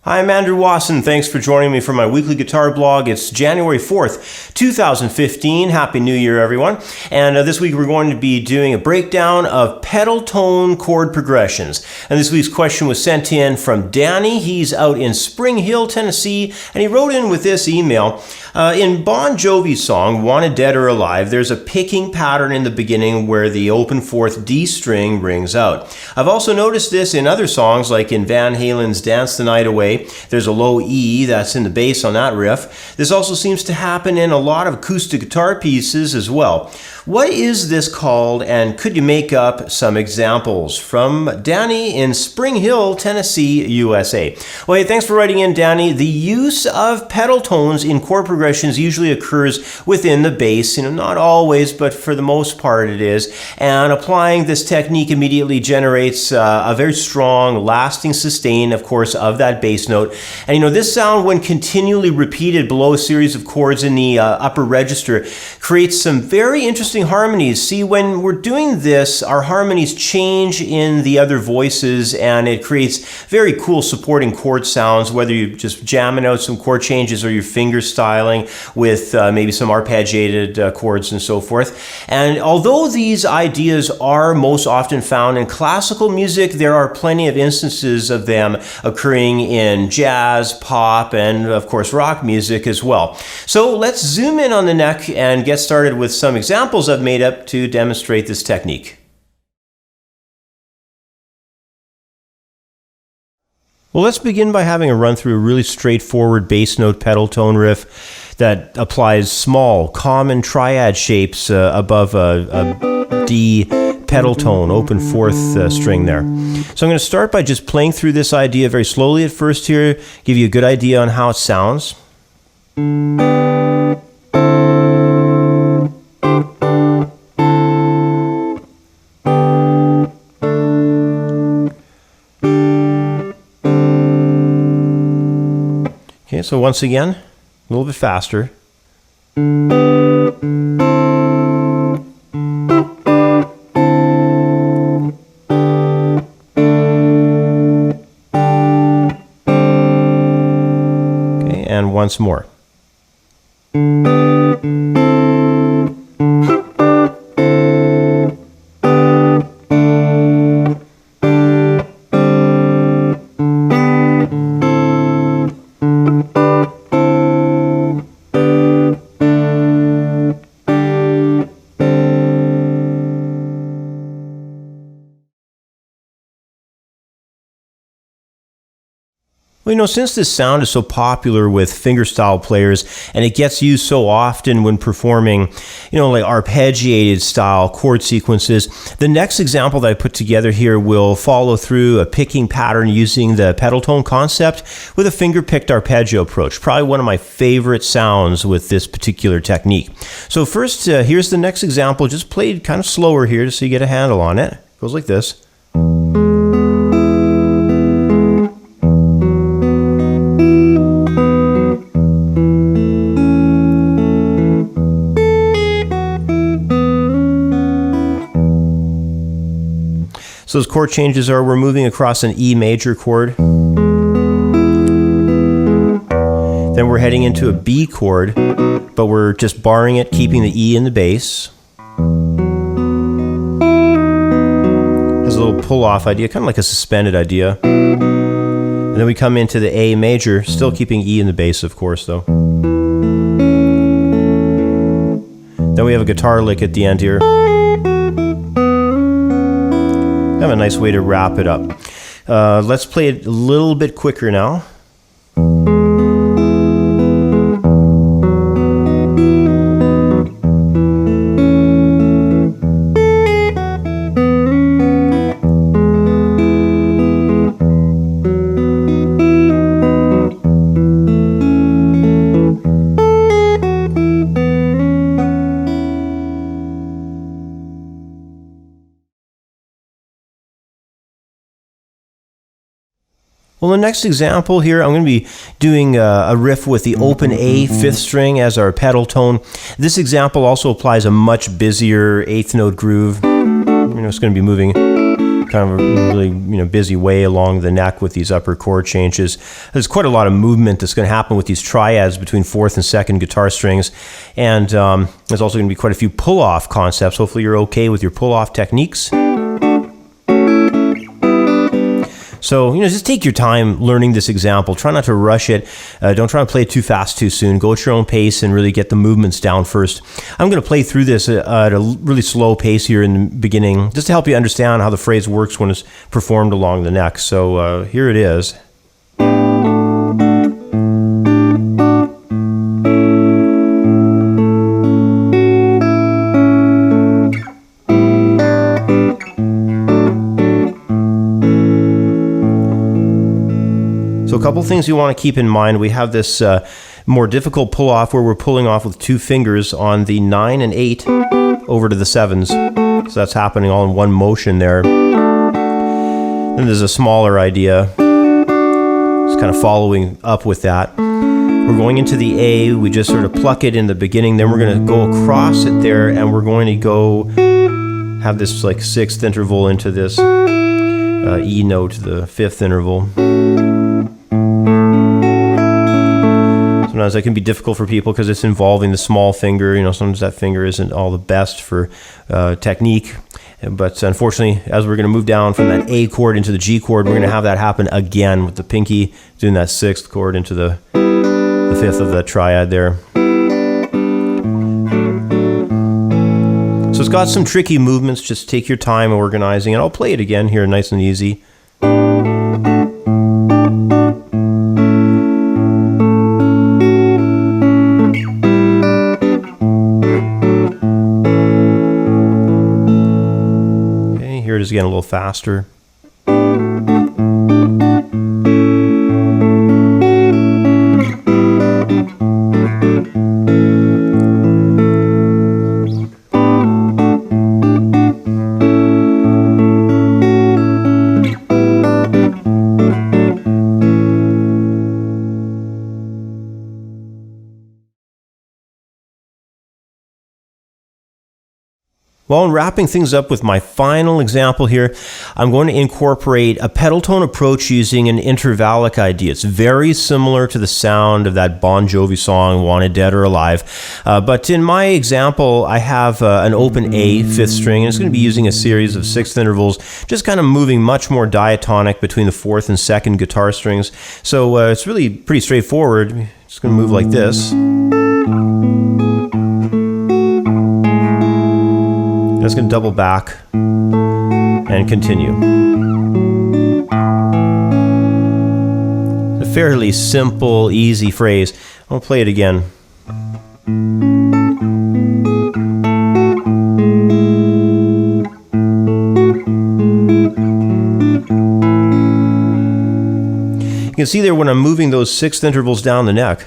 Hi, I'm Andrew Wasson. Thanks for joining me for my weekly guitar blog. It's January 4th, 2015. Happy New Year, everyone. And this week we're going to be doing a breakdown of pedal tone chord progressions. And this week's question was sent in from Danny. He's out in Spring Hill, Tennessee, and he wrote in with this email. In Bon Jovi's song, Wanted Dead or Alive, there's a picking pattern in the beginning where the open fourth D string rings out. I've also noticed this in other songs, like in Van Halen's Dance the Night Away. There's a low E that's in the bass on that riff. This also seems to happen in a lot of acoustic guitar pieces as well. What is this called, and could you make up some examples? From Danny in Spring Hill, Tennessee, USA. Well, hey, thanks for writing in, Danny. The use of pedal tones in chord progressions usually occurs within the bass. Not always, but for the most part it is. And applying this technique immediately generates a very strong, lasting sustain, of course, of that bass note. And this sound, when continually repeated below a series of chords in the upper register, creates some very interesting harmonies. See, when we're doing this, our harmonies change in the other voices, and it creates very cool supporting chord sounds, whether you're just jamming out some chord changes or you're fingerstyling with maybe some arpeggiated chords and so forth. And although these ideas are most often found in classical music, there are plenty of instances of them occurring in jazz, pop, and of course rock music as well. So let's zoom in on the neck and get started with some examples I've made up to demonstrate this technique. Well, let's begin by having a run through a really straightforward bass note pedal tone riff that applies small, common triad shapes above a D pedal tone, open fourth string there. So I'm going to start by just playing through this idea very slowly at first here, give you a good idea on how it sounds. Okay, so once again, a little bit faster. Okay, and once more. Well, since this sound is so popular with fingerstyle players and it gets used so often when performing, like arpeggiated style chord sequences, the next example that I put together here will follow through a picking pattern using the pedal tone concept with a finger-picked arpeggio approach. Probably one of my favorite sounds with this particular technique. So first, here's the next example, just played kind of slower here so you get a handle on it. It goes like this. So those chord changes are, we're moving across an E major chord. Then we're heading into a B chord, but we're just barring it, keeping the E in the bass. Has a little pull-off idea, kind of like a suspended idea. And then we come into the A major, still keeping E in the bass, of course, though. Then we have a guitar lick at the end here. Have a nice way to wrap it up. Let's play it a little bit quicker now. Well, the next example here, I'm going to be doing a riff with the open A fifth string as our pedal tone. This example also applies a much busier eighth note groove. It's going to be moving kind of a really busy way along the neck with these upper chord changes. There's quite a lot of movement that's going to happen with these triads between fourth and second guitar strings, and there's also going to be quite a few pull-off concepts. Hopefully you're okay with your pull-off techniques. So, just take your time learning this example. Try not to rush it. Don't try to play it too fast too soon. Go at your own pace and really get the movements down first. I'm going to play through this at a really slow pace here in the beginning, just to help you understand how the phrase works when it's performed along the neck. So here it is. So a couple things you want to keep in mind. We have this more difficult pull off where we're pulling off with 2 fingers on the 9 and 8 over to the 7s. So that's happening all in one motion there. Then there's a smaller idea. Just kind of following up with that. We're going into the A. We just sort of pluck it in the beginning. Then we're going to go across it there, and we're going to go have this like 6th interval into this E note, the 5th interval. Sometimes that can be difficult for people because it's involving the small finger. Sometimes that finger isn't all the best for technique. But unfortunately, as we're going to move down from that A chord into the G chord, we're going to have that happen again with the pinky doing that 6th chord into the 5th of the triad there. So it's got some tricky movements. Just take your time organizing, and I'll play it again here nice and easy. Again, a little faster. Well, in wrapping things up with my final example here, I'm going to incorporate a pedal tone approach using an intervallic idea. It's very similar to the sound of that Bon Jovi song, Wanted Dead or Alive. But in my example, I have an open A 5th string, and it's going to be using a series of 6th intervals, just kind of moving much more diatonic between the 4th and 2nd guitar strings. So it's really pretty straightforward. It's going to move like this. It's going to double back and continue. It's a fairly simple, easy phrase. I'll play it again. You can see there when I'm moving those 6th intervals down the neck,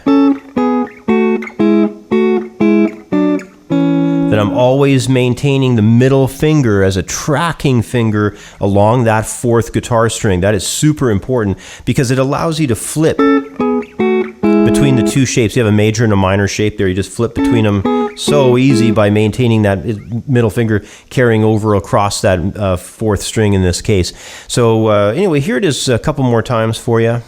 that I'm always maintaining the middle finger as a tracking finger along that 4th guitar string. That is super important because it allows you to flip between the 2 shapes. You have a major and a minor shape there. You just flip between them so easy by maintaining that middle finger carrying over across that 4th string in this case. So anyway, here it is a couple more times for you.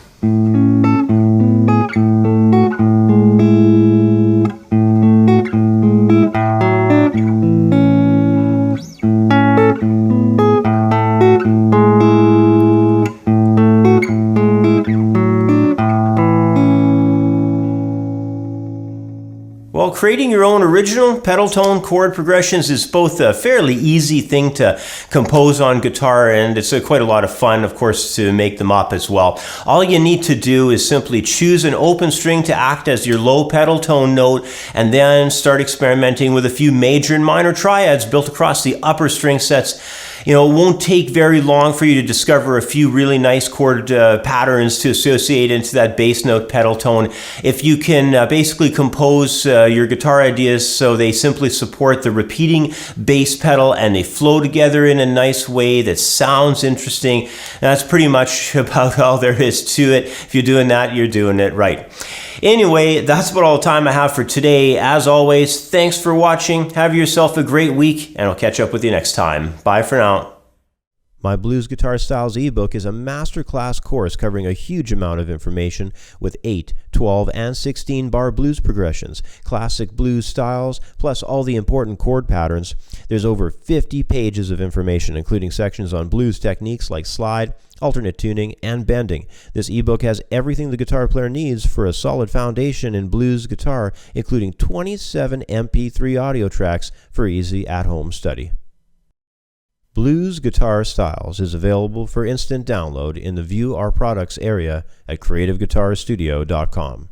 Well, creating your own original pedal tone chord progressions is both a fairly easy thing to compose on guitar, and it's quite a lot of fun, of course, to make them up as well. All you need to do is simply choose an open string to act as your low pedal tone note, and then start experimenting with a few major and minor triads built across the upper string sets. It won't take very long for you to discover a few really nice chord patterns to associate into that bass note pedal tone. If you can basically compose your guitar ideas so they simply support the repeating bass pedal and they flow together in a nice way that sounds interesting, that's pretty much about all there is to it. If you're doing that, you're doing it right. Anyway, that's about all the time I have for today. As always, thanks for watching. Have yourself a great week, and I'll catch up with you next time. Bye for now. My Blues Guitar Styles ebook is a masterclass course covering a huge amount of information with 8, 12, and 16 bar blues progressions, classic blues styles, plus all the important chord patterns. There's over 50 pages of information, including sections on blues techniques like slide, alternate tuning, and bending. This ebook has everything the guitar player needs for a solid foundation in blues guitar, including 27 MP3 audio tracks for easy at-home study. Blues Guitar Styles is available for instant download in the View Our Products area at creativeguitarstudio.com.